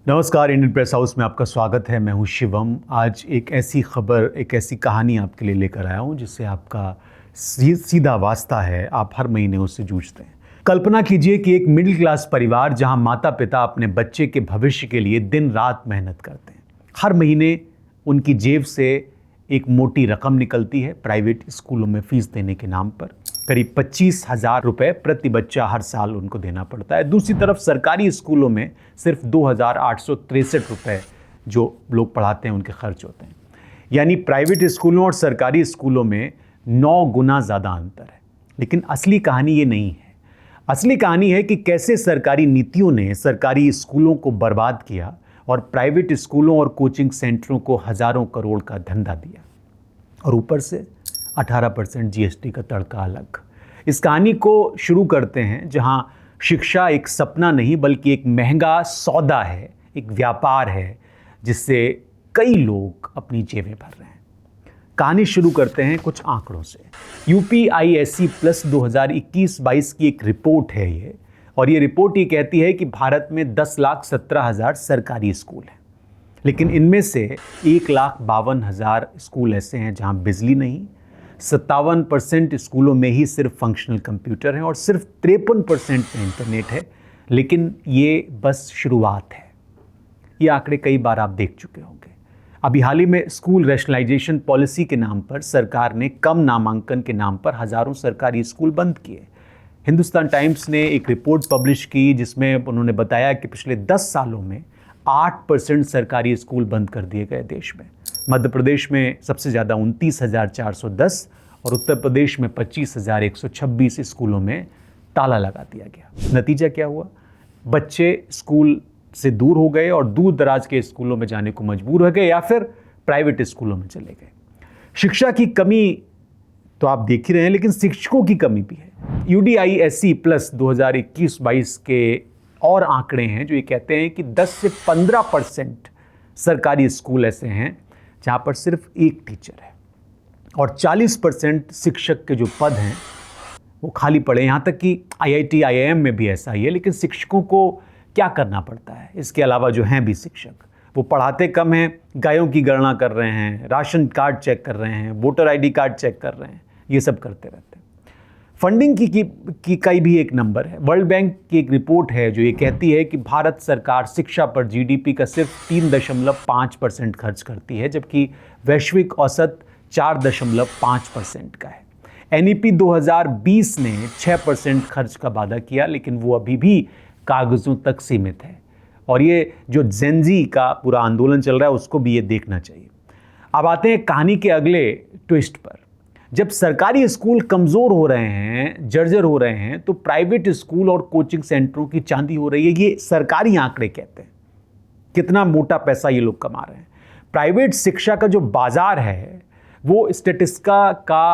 नमस्कार, Indian press house में आपका स्वागत है। मैं हूं शिवम। आज एक ऐसी खबर, एक ऐसी कहानी आपके लिए लेकर आया हूं जिससे आपका सीधा वास्ता है। आप हर महीने उससे जूझते हैं। कल्पना कीजिए कि एक मिडिल क्लास परिवार जहां माता पिता अपने बच्चे के भविष्य के लिए दिन रात मेहनत करते हैं। हर महीने उनकी जेब से एक मोटी रकम निकलती है प्राइवेट स्कूलों में फीस देने के नाम पर। करीब 25,000 रुपये प्रति बच्चा हर साल उनको देना पड़ता है। दूसरी तरफ सरकारी स्कूलों में सिर्फ 2,863 रुपये जो लोग पढ़ाते हैं उनके खर्च होते हैं। यानी प्राइवेट स्कूलों और सरकारी स्कूलों में 9 गुना ज़्यादा अंतर है। लेकिन असली कहानी ये नहीं है। असली कहानी है कि कैसे सरकारी नीतियों ने सरकारी स्कूलों को बर्बाद किया और प्राइवेट स्कूलों और कोचिंग सेंटरों को हज़ारों करोड़ का धंधा दिया, और ऊपर से 18% जीएसटी का तड़का अलग। इस कहानी को शुरू करते हैं जहां शिक्षा एक सपना नहीं बल्कि एक महंगा सौदा है, एक व्यापार है जिससे कई लोग अपनी जेबें भर रहे हैं। कहानी शुरू करते हैं कुछ आंकड़ों से। यूपीआईएससी प्लस 2021-22 की एक रिपोर्ट है ये, और ये रिपोर्ट ये कहती है कि भारत में 10,17,000 सरकारी स्कूल हैं, लेकिन इनमें से 1,52,000 स्कूल ऐसे हैं जहां बिजली नहीं, 57% स्कूलों में ही सिर्फ फंक्शनल कंप्यूटर हैं और सिर्फ 53% में इंटरनेट है। लेकिन ये बस शुरुआत है। ये आंकड़े कई बार आप देख चुके होंगे। अभी हाल ही में स्कूल रैशनलाइजेशन पॉलिसी के नाम पर सरकार ने कम नामांकन के नाम पर हज़ारों सरकारी स्कूल बंद किए। हिंदुस्तान टाइम्स ने एक रिपोर्ट पब्लिश की जिसमें उन्होंने बताया कि पिछले 10 सालों में 8% सरकारी स्कूल बंद कर दिए गए देश में। मध्य प्रदेश में सबसे ज़्यादा 29,410 और उत्तर प्रदेश में 25,126 स्कूलों में ताला लगा दिया गया। नतीजा क्या हुआ? बच्चे स्कूल से दूर हो गए और दूर दराज के स्कूलों में जाने को मजबूर हो गए या फिर प्राइवेट स्कूलों में चले गए। शिक्षा की कमी तो आप देख ही रहे हैं, लेकिन शिक्षकों की कमी भी है। यूडीआईएससी प्लस 2021-22 के और आंकड़े हैं जो ये कहते हैं कि 10 से 15% सरकारी स्कूल ऐसे हैं जहां पर सिर्फ एक टीचर है और 40% शिक्षक के जो पद हैं वो खाली पड़े। यहाँ तक कि आईआईटी आईआईएम में भी ऐसा ही है। लेकिन शिक्षकों को क्या करना पड़ता है? इसके अलावा जो हैं भी शिक्षक, वो पढ़ाते कम हैं, गायों की गणना कर रहे हैं, राशन कार्ड चेक कर रहे हैं, वोटर आईडी कार्ड चेक कर रहे हैं, ये सब करते रहते हैं। फंडिंग की कई भी एक नंबर है। वर्ल्ड बैंक की एक रिपोर्ट है जो ये कहती है कि भारत सरकार शिक्षा पर जीडीपी का सिर्फ 3.5% खर्च करती है, जबकि वैश्विक औसत 4.5% का है। एनईपी 2020 ने 6% खर्च का वादा किया, लेकिन वो अभी भी कागज़ों तक सीमित है। और ये जो जेनजी का पूरा आंदोलन चल रहा है उसको भी ये देखना चाहिए। अब आते हैं कहानी के अगले ट्विस्ट पर। जब सरकारी स्कूल कमज़ोर हो रहे हैं, जर्जर हो रहे हैं, तो प्राइवेट स्कूल और कोचिंग सेंटरों की चांदी हो रही है। ये सरकारी आंकड़े कहते हैं। कितना मोटा पैसा ये लोग कमा रहे हैं। प्राइवेट शिक्षा का जो बाजार है वो स्टैटिस्टिका का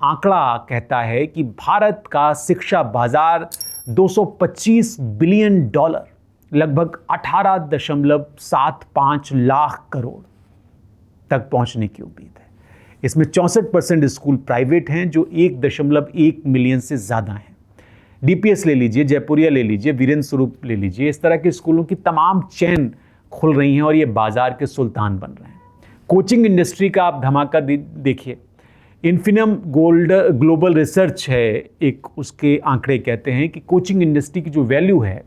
आंकड़ा कहता है कि भारत का शिक्षा बाजार $225 बिलियन, लगभग 18.75 लाख करोड़ तक पहुंचने की उम्मीद है। इसमें 64% स्कूल प्राइवेट हैं जो 1.1 मिलियन से ज़्यादा हैं। डीपीएस ले लीजिए, जयपुरिया ले लीजिए, वीरेंद्र स्वरूप ले लीजिए, इस तरह के स्कूलों की तमाम चेन खुल रही हैं और ये बाजार के सुल्तान बन रहे हैं। कोचिंग इंडस्ट्री का आप धमाका देखिए। इन्फिनम ग्लोबल रिसर्च है एक, उसके आंकड़े कहते हैं कि कोचिंग इंडस्ट्री की जो वैल्यू है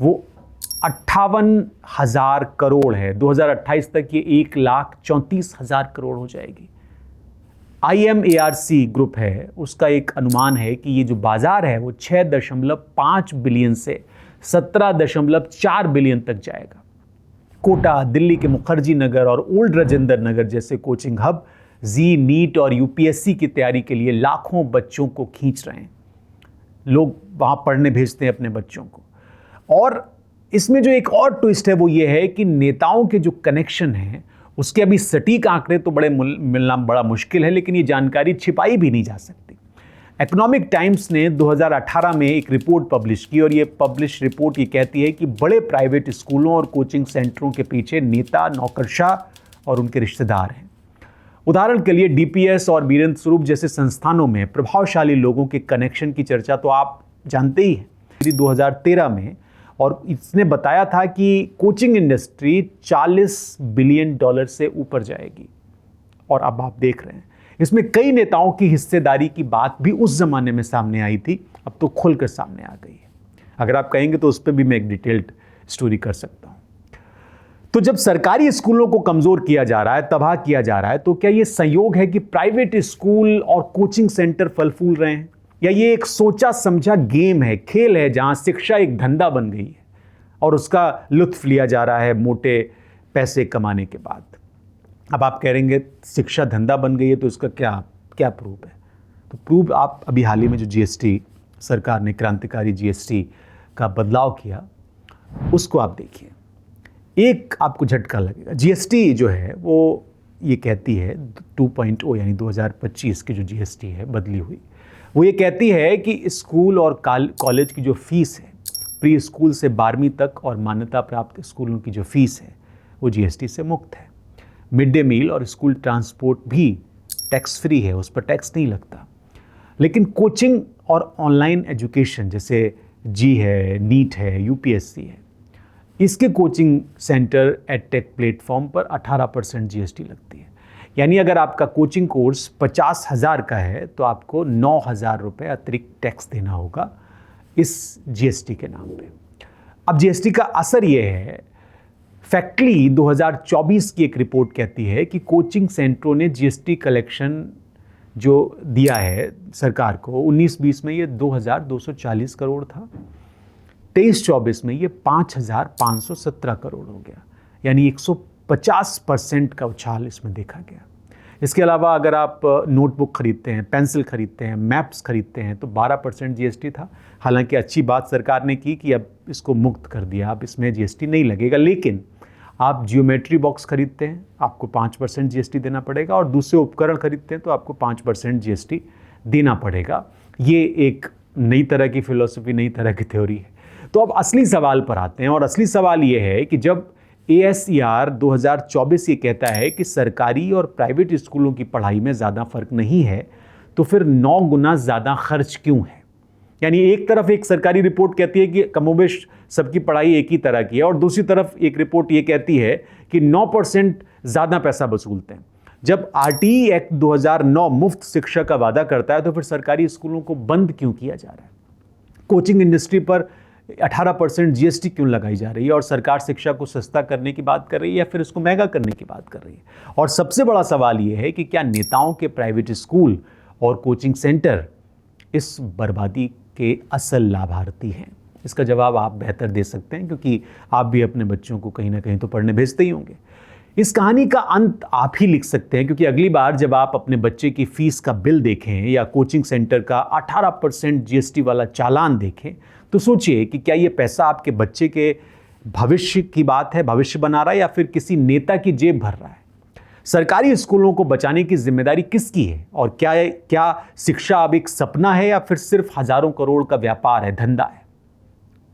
वो 58,000 करोड़ है। 2028 तक ये 1,34,000 करोड़ हो जाएगी। IMARC ग्रुप है, उसका एक अनुमान है कि ये जो बाजार है वो 6.5 बिलियन से 17.4 बिलियन तक जाएगा। कोटा, दिल्ली के मुखर्जी नगर और ओल्ड राजेंद्र नगर जैसे कोचिंग हब जी, नीट और यूपीएससी की तैयारी के लिए लाखों बच्चों को खींच रहे हैं। लोग वहाँ पढ़ने भेजते हैं अपने बच्चों को। और इसमें जो एक और ट्विस्ट है वो ये है कि नेताओं के जो कनेक्शन हैं उसके अभी सटीक आंकड़े तो मिलना बड़ा मुश्किल है, लेकिन ये जानकारी छिपाई भी नहीं जा सकती। इकोनॉमिक टाइम्स ने 2018 में एक रिपोर्ट पब्लिश की और ये पब्लिश रिपोर्ट ये कहती है कि बड़े प्राइवेट स्कूलों और कोचिंग सेंटरों के पीछे नेता, नौकरशाह और उनके रिश्तेदार हैं। उदाहरण के लिए डीपीएस और वीरेंद्र स्वरूप जैसे संस्थानों में प्रभावशाली लोगों के कनेक्शन की चर्चा तो आप जानते ही हैं। 2013 में और इसने बताया था कि कोचिंग इंडस्ट्री $40 बिलियन से ऊपर जाएगी। और अब आप देख रहे हैं इसमें कई नेताओं की हिस्सेदारी की बात भी उस जमाने में सामने आई थी, अब तो खुलकर सामने आ गई है। अगर आप कहेंगे तो उस पर भी मैं एक डिटेल्ड स्टोरी कर सकता हूं। तो जब सरकारी स्कूलों को कमजोर किया जा रहा है, तबाह किया जा रहा है, तो क्या यह संयोग है कि प्राइवेट स्कूल और कोचिंग सेंटर फल फूल रहे हैं, या ये एक सोचा समझा गेम है, खेल है, जहां शिक्षा एक धंधा बन गई है और उसका लुत्फ लिया जा रहा है मोटे पैसे कमाने के बाद? अब आप कहेंगे शिक्षा धंधा बन गई है तो इसका क्या प्रूफ है? तो प्रूफ आप अभी हाल ही में जो जीएसटी सरकार ने क्रांतिकारी जीएसटी का बदलाव किया उसको आप देखिए, एक आपको झटका लगेगा। जीएसटी जो है वो ये कहती है 2.0 यानी 2025 की जो जीएसटी है बदली हुई, वो ये कहती है कि स्कूल और कॉलेज की जो फीस है, प्री स्कूल से 12वीं तक और मान्यता प्राप्त स्कूलों की जो फीस है वो जीएसटी से मुक्त है। मिड डे मील और स्कूल ट्रांसपोर्ट भी टैक्स फ्री है, उस पर टैक्स नहीं लगता। लेकिन कोचिंग और ऑनलाइन एजुकेशन जैसे जी है, नीट है, यूपीएससी है, इसके कोचिंग सेंटर एडटेक प्लेटफॉर्म पर 18% जीएसटी लगती है। यानी अगर आपका कोचिंग कोर्स 50,000 का है तो आपको 9,000 रुपये अतिरिक्त टैक्स देना होगा इस जीएसटी के नाम पे। अब जीएसटी का असर यह है, फैक्टली 2024 की एक रिपोर्ट कहती है कि कोचिंग सेंटरों ने जीएसटी कलेक्शन जो दिया है सरकार को 19-20 में ये 2,240 करोड़ था, 23-24 में ये 5,517 करोड़ हो गया, यानी 150% का उछाल इसमें देखा गया। इसके अलावा अगर आप नोटबुक खरीदते हैं, पेंसिल खरीदते हैं, मैप्स खरीदते हैं तो 12% जीएसटी था। हालांकि अच्छी बात सरकार ने की कि अब इसको मुक्त कर दिया, अब इसमें जीएसटी नहीं लगेगा। लेकिन आप जियोमेट्री बॉक्स खरीदते हैं आपको 5% जीएसटी देना पड़ेगा, और दूसरे उपकरण खरीदते हैं तो आपको 5% जीएसटी देना पड़ेगा। ये एक नई तरह की फिलॉसफी, नई तरह की थ्योरी है। तो अब असली सवाल पर आते हैं, और असली सवाल ये है कि जब ASER 2024 ये कहता है कि सरकारी और प्राइवेट स्कूलों की पढ़ाई में ज़्यादा फर्क नहीं है, तो फिर 9 गुना ज़्यादा खर्च क्यों है? यानी एक तरफ एक सरकारी रिपोर्ट कहती है कि कमोबेश सबकी पढ़ाई एक ही तरह की है, और दूसरी तरफ एक रिपोर्ट ये कहती है कि 9% ज़्यादा पैसा वसूलते हैं। जब RTE एक्ट 2009 मुफ्त शिक्षा का वादा करता है तो फिर सरकारी स्कूलों को बंद क्यों किया जा रहा है? कोचिंग इंडस्ट्री पर 18% जीएसटी क्यों लगाई जा रही है? और सरकार शिक्षा को सस्ता करने की बात कर रही है या फिर इसको महंगा करने की बात कर रही है? और सबसे बड़ा सवाल ये है कि क्या नेताओं के प्राइवेट स्कूल और कोचिंग सेंटर इस बर्बादी के असल लाभार्थी हैं? इसका जवाब आप बेहतर दे सकते हैं, क्योंकि आप भी अपने बच्चों को कहीं ना कहीं तो पढ़ने भेजते ही होंगे। इस कहानी का अंत आप ही लिख सकते हैं, क्योंकि अगली बार जब आप अपने बच्चे की फीस का बिल देखें या कोचिंग सेंटर का 18% जीएसटी वाला चालान देखें तो सोचिए कि क्या ये पैसा आपके बच्चे के भविष्य की बात है, भविष्य बना रहा है, या फिर किसी नेता की जेब भर रहा है? सरकारी स्कूलों को बचाने की जिम्मेदारी किसकी है? और क्या शिक्षा अब एक सपना है या फिर सिर्फ हजारों करोड़ का व्यापार है, धंधा है?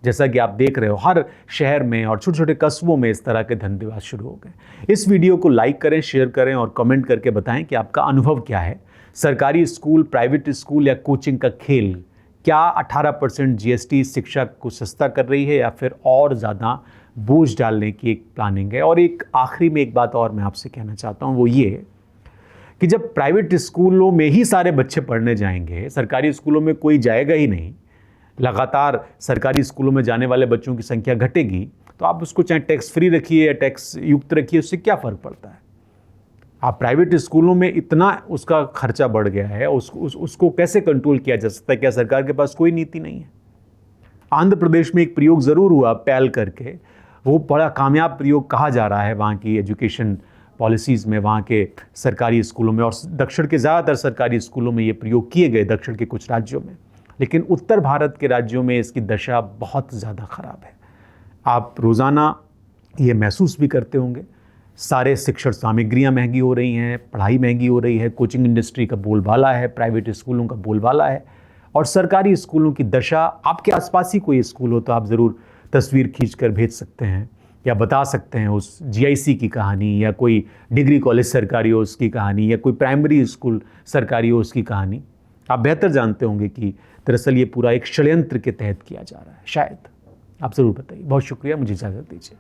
जैसा कि आप देख रहे हो हर शहर में और छोटे छोटे कस्बों में इस तरह के धंधेबाज शुरू हो गए। इस वीडियो को लाइक करें, शेयर करें और कमेंट करके बताएं कि आपका अनुभव क्या है। सरकारी स्कूल, प्राइवेट स्कूल या कोचिंग का खेल, क्या 18% जीएसटी शिक्षा को सस्ता कर रही है या फिर और ज़्यादा बोझ डालने की एक प्लानिंग है? और एक आखिरी में एक बात और मैं आपसे कहना चाहता हूँ, वो ये कि जब प्राइवेट स्कूलों में ही सारे बच्चे पढ़ने जाएंगे, सरकारी स्कूलों में कोई जाएगा ही नहीं, लगातार सरकारी स्कूलों में जाने वाले बच्चों की संख्या घटेगी, तो आप उसको चाहे टैक्स फ्री रखिए या टैक्स युक्त रखिए, उससे क्या फ़र्क पड़ता है? आप प्राइवेट स्कूलों में इतना उसका खर्चा बढ़ गया है, उसको कैसे कंट्रोल किया जा सकता है? क्या सरकार के पास कोई नीति नहीं है? आंध्र प्रदेश में एक प्रयोग ज़रूर हुआ पैल करके, वो बड़ा कामयाब प्रयोग कहा जा रहा है वहाँ की एजुकेशन पॉलिसीज़ में, वहाँ के सरकारी स्कूलों में, और दक्षिण के ज़्यादातर सरकारी स्कूलों में ये प्रयोग किए गए, दक्षिण के कुछ राज्यों में। लेकिन उत्तर भारत के राज्यों में इसकी दशा बहुत ज़्यादा ख़राब है। आप रोज़ाना ये महसूस भी करते होंगे, सारे शिक्षण सामग्रियाँ महंगी हो रही हैं, पढ़ाई महंगी हो रही है, कोचिंग इंडस्ट्री का बोलबाला है, प्राइवेट स्कूलों का बोलबाला है, और सरकारी स्कूलों की दशा। आपके आसपास ही कोई स्कूल हो तो आप ज़रूर तस्वीर खींचकर भेज सकते हैं या बता सकते हैं उस जीआईसी की कहानी, या कोई डिग्री कॉलेज सरकारी हो उसकी कहानी, या कोई प्राइमरी स्कूल सरकारी हो उसकी कहानी। आप बेहतर जानते होंगे कि दरअसल ये पूरा एक षड्यंत्र के तहत किया जा रहा है शायद। आप ज़रूर बताइए। बहुत शुक्रिया, मुझे इजाज़त दीजिए।